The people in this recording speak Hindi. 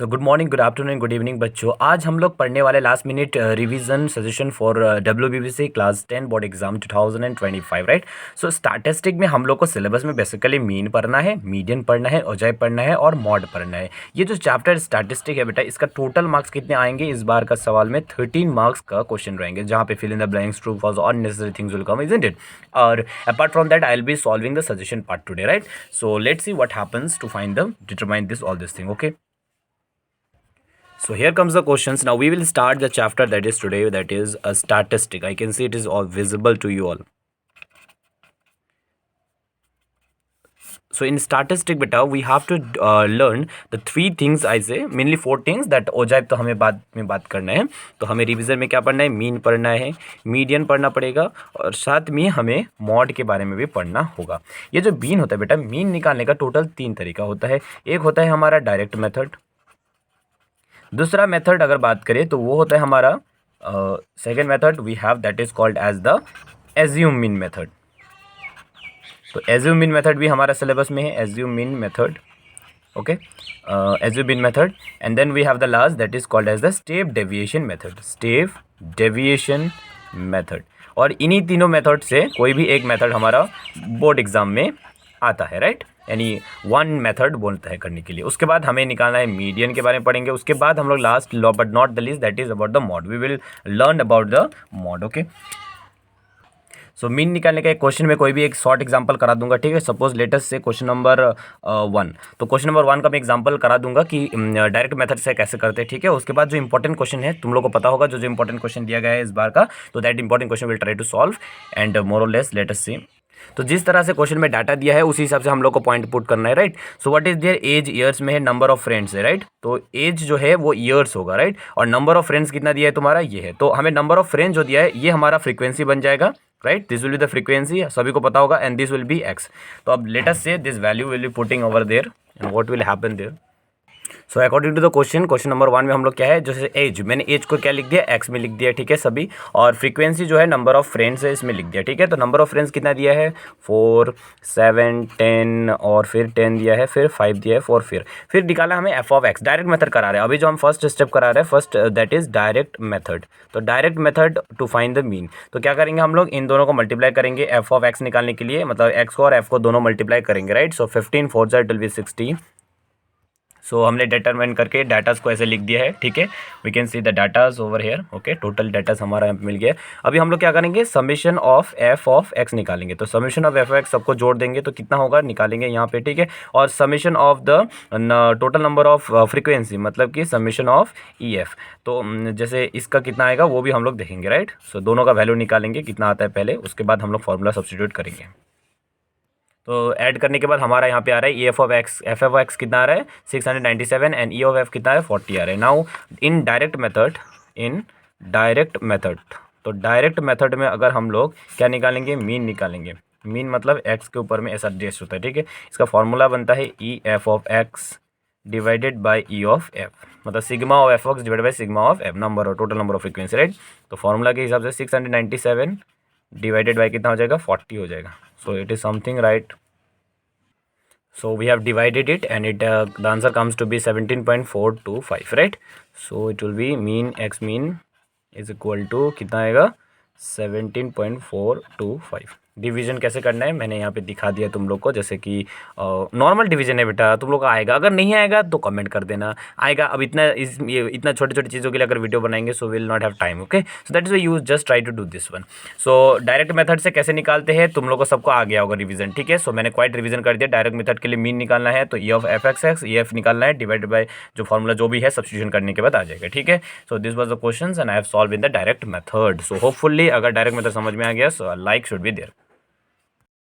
So good morning, good afternoon, good evening बच्चों। आज हम लोग पढ़ने वाले last minute revision suggestion for WBBC class 10 board exam 2025, right. So statistic में हम लोग को सिलेबस में बेसिकली मीन पढ़ना है, मीडियन पढ़ना है, औजाई पढ़ना है और मॉड पढ़ना है। ये जो चैप्टर स्टैटिस्टिक है बेटा, इसका टोटल मार्क्स कितने आएंगे इस बार का सवाल में? 13 मार्क्स का क्वेश्चन रहेंगे, जहाँ पे fill in the blanks, true false, unnecessary things will come, isn't it? और apart from that I will be solving the suggestion part today, right. So let's see what happens to find the determine this all this thing, okay. So here comes the questions. Now we will start the chapter that is today, that is a statistic. I can see it is all visible to you all. So in statistic beta we have to learn the three things, I say mainly four things that ओजाइब तो हमें बाद में बात करना है। तो हमें रिवीजन में क्या पढ़ना है? मीन पढ़ना है, मीडियन पढ़ना पड़ेगा और साथ में हमें मॉड के बारे में भी पढ़ना होगा। ये जो मीन होता है बेटा, मीन निकालने का टोटल 3 तरीका होता है। एक होता है हमारा डायरेक्ट मेथड, दूसरा मेथड अगर बात करें तो वो होता है हमारा second method we have, that is called as the assume mean method. तो एज्यूम मीन मेथड भी हमारा सिलेबस में है, assume mean method, okay, assume mean method. And then we have the last that is called as the step deviation method, step deviation method. और इन्हीं तीनों मेथड से कोई भी एक मेथड हमारा बोर्ड एग्जाम में आता है, राइट। यानी वन मेथड बोलता है करने के लिए। उसके बाद हमें निकालना है मीडियन के बारे में पढ़ेंगे। उसके बाद हम लोग last but not the least that is about the mod, we will learn about the mod, okay. So mean निकालने का एक क्वेश्चन में कोई भी एक शॉर्ट एग्जांपल करा दूंगा, ठीक है। सपोज लेटेस्ट से क्वेश्चन नंबर 1, तो क्वेश्चन नंबर 1 का मैं एग्जांपल करा दूंगा कि डायरेक्ट मेथड से कैसे करते हैं, ठीक है। उसके बाद जो इंपॉर्टेंट क्वेश्चन है, तुम लोग को पता होगा जो इंपॉर्टेंट क्वेश्चन दिया गया है इस बार का, तो that important question will try to solve and more और लेस लेट अस सी। तो जिस तरह से क्वेश्चन में डाटा दिया है उसी हिसाब से हम लोग को पॉइंट पुट करना है, right. So what is there? Age years में है, नंबर ऑफ फ्रेंड्स है, राइट। तो एज जो है वो ईयर्स होगा, राइट। और नंबर ऑफ फ्रेंड्स कितना दिया है तुम्हारा? ये है। तो हमें नंबर ऑफ फ्रेंड्स जो दिया है ये हमारा फ्रीक्वेंसी बन जाएगा, right. This will be the frequency, सभी को पता होगा, and this will be X. तो अब लेट अस से this value will be putting over there and what will happen there. So according to the question number 1 में हम लोग क्या है, जैसे एज, मैंने एज को क्या लिख दिया? एक्स में लिख दिया, ठीक है सभी। और फ्रीक्वेंसी जो है नंबर ऑफ फ्रेंड्स है इसमें लिख दिया, ठीक है। तो नंबर ऑफ फ्रेंड्स कितना दिया है? 4, 7, 10 और फिर 10 दिया है, फिर 5 दिया है, 4 फिर निकाला हमें F of x. Direct method करा रहे हैं अभी, जो हम फर्स्ट स्टेप करा रहे हैं, first that is direct method. तो direct method to find the mean, तो क्या करेंगे हम लोग? इन दोनों को मल्टीप्लाई करेंगे एफ ऑफ एक्स निकालने के लिए, मतलब एक्स को और एफ को दोनों मल्टीप्लाई करेंगे, right. So 15 4 it will be 60। सो हमने डिटरमाइन करके डाटास को ऐसे लिख दिया है, ठीक है। We can see the datas over here, okay. Total datas हमारा यहाँ पे मिल गया। अभी हम लोग क्या करेंगे? Summation of F of x निकालेंगे। तो summation of F of x सबको जोड़ देंगे तो कितना होगा निकालेंगे यहाँ पे, ठीक है। और summation of the total number of frequency, मतलब कि समेशन ऑफ ई एफ। तो जैसे इसका कितना आएगा वो भी हम लोग देखेंगे, राइट। सो दोनों का वैल्यू निकालेंगे कितना आता है पहले, उसके बाद हम लोग फॉर्मूला सब्स्टिट्यूट करेंगे। तो ऐड करने के बाद हमारा यहाँ पे आ रहा है एफ ऑफ एक्स कितना आ रहा है? 697 एंड ई ऑफ एफ कितना है? 40 आ रहा है। नाउ इन डायरेक्ट मेथड, तो डायरेक्ट मेथड में अगर हम लोग क्या निकालेंगे? मीन निकालेंगे। मीन मतलब एक्स के ऊपर में ऐसा एडजस्ट होता है, ठीक है। इसका फॉर्मूला बनता है E F of X divided by E of F, मतलब sigma of F X divided by sigma of F, number और total number of frequency, right. तो फॉर्मूला के हिसाब से 697 डिवाइडेड बाई कितना हो जाएगा? 40 हो जाएगा। So it is something, right. So we have divided it and it the answer comes to be 17.425, right. So it will be mean x mean is equal to कितना आएगा? 17.425। डिवीजन कैसे करना है मैंने यहाँ पे दिखा दिया तुम लोग को, जैसे कि नॉर्मल डिवीजन है बेटा, तुम लोग का आएगा। अगर नहीं आएगा तो कमेंट कर देना, आएगा। अब इतना छोटी छोटी चीज़ों के लिए अगर वीडियो बनाएंगे so will not have time, okay. So that is you just try to do this one. So direct method से कैसे निकालते हैं तुम लोग को सबको आ गया होगा रिवीजन, ठीक है। सो मैंने क्वाइट रिवीजन कर दिया। डायरेक्ट मेथड के लिए मीन निकालना है तो ई of F x x E F निकालना है, डिवाइडेड बाय जो फॉर्मूला जो भी है सब्स्टिट्यूशन करने के बाद आ जाएगा, ठीक है। So this was the questions and I have solve in the direct method. So hopefully अगर डायरेक्ट मेथड समझ में आ गया so like should be there.